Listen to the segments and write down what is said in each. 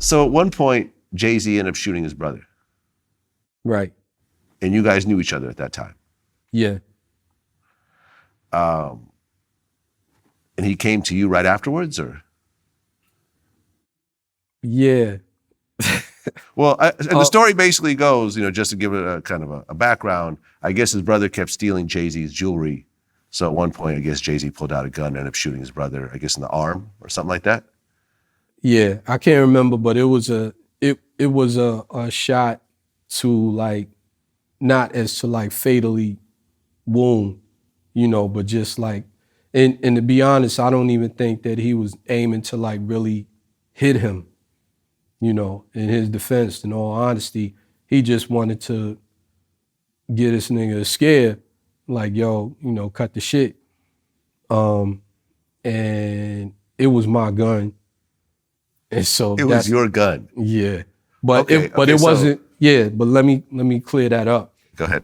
So at one point, Jay-Z ended up shooting his brother. Right. And you guys knew each other at that time. Yeah. And he came to you right afterwards, or? Yeah. Well, and the story basically goes, just to give it a kind of a background, I guess his brother kept stealing Jay-Z's jewelry. So at one point, I guess Jay-Z pulled out a gun and ended up shooting his brother, I guess in the arm or something like that. Yeah, I can't remember, but it was a shot to like, not as to like fatally wound, but just like, and to be honest, I don't even think that he was aiming to like really hit him, in his defense. In all honesty, he just wanted to get this nigga a scare, like, yo, cut the shit. And it was my gun. And so it was your gun. Yeah. But Okay, it wasn't, but let me clear that up. Go ahead.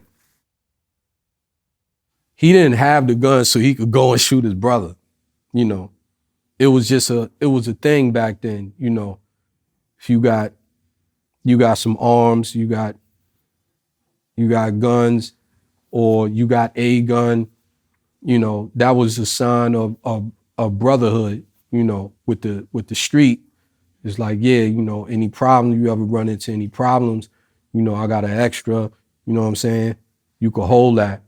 He didn't have the gun so he could go and shoot his brother. It was just a thing back then, if you got some arms, you got guns, or you got a gun, that was a sign of brotherhood, with the street. It's like, yeah, any problem, you ever run into any problems, I got an extra, you know what I'm saying? You could hold that,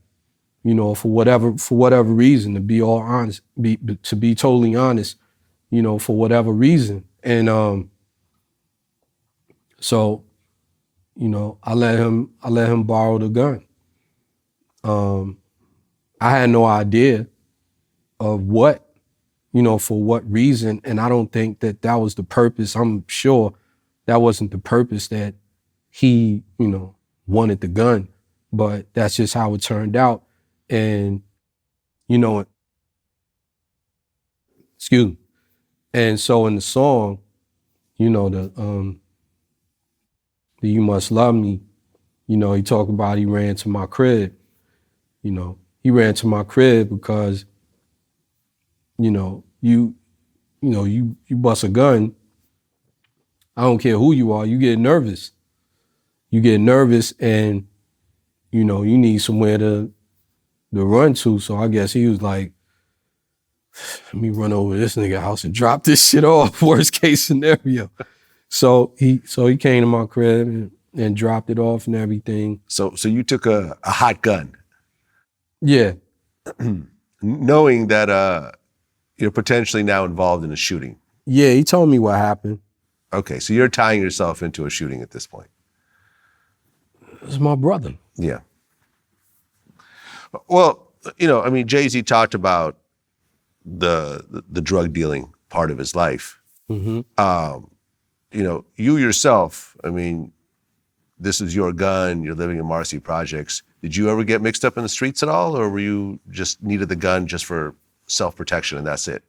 for whatever reason, to be all honest, to be totally honest, for whatever reason. And so, I let him borrow the gun. I had no idea of what, for what reason. And I don't think that was the purpose. I'm sure that wasn't the purpose that he, wanted the gun, but that's just how it turned out. And, excuse me. And so in the song, the You Must Love Me, he talked about he ran to my crib. He ran to my crib because, you bust a gun, I don't care who you are, you get nervous. You get nervous and, you need somewhere to run to. So I guess he was like, let me run over to this nigga house and drop this shit off, worst case scenario. So he came to my crib and dropped it off and everything. So you took a hot gun. Yeah. Knowing that you're potentially now involved in a shooting. Yeah, he told me what happened. Okay, so you're tying yourself into a shooting at this point. It's my brother. Yeah. Well, Jay-Z talked about the drug dealing part of his life. Mm-hmm. You yourself, this is your gun, you're living in Marcy Projects. Did you ever get mixed up in the streets at all, or were you just needed the gun just for self-protection and that's it?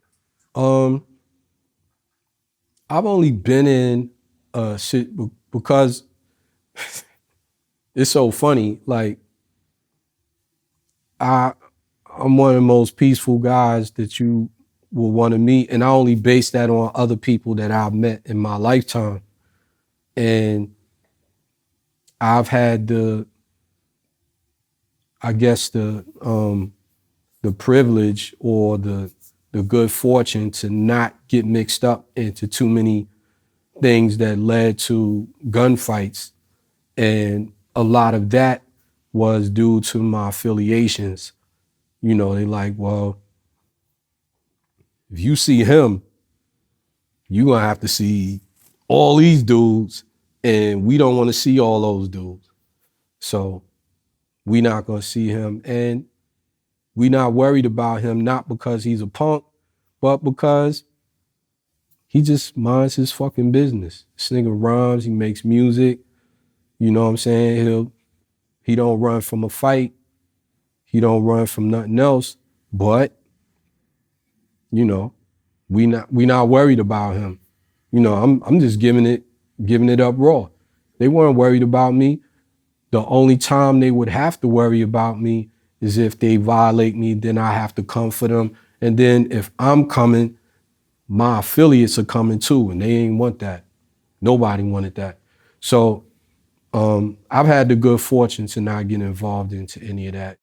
I've only been in shit because it's so funny. Like, I'm one of the most peaceful guys that you will want to meet, and I only base that on other people that I've met in my lifetime. And I've had the privilege or the good fortune to not get mixed up into too many things that led to gunfights. And a lot of that was due to my affiliations. They like, well, if you see him, you're gonna have to see all these dudes, and we don't want to see all those dudes. So we not gonna see him, and we not worried about him, not because he's a punk, but because he just minds his fucking business. This nigga rhymes, he makes music, you know what I'm saying? He don't run from a fight, he don't run from nothing else, but we not worried about him. I'm just giving it up raw. They weren't worried about me. The only time they would have to worry about me is if they violate me, then I have to come for them. And then if I'm coming, my affiliates are coming too, and they ain't want that. Nobody wanted that. So I've had the good fortune to not get involved into any of that.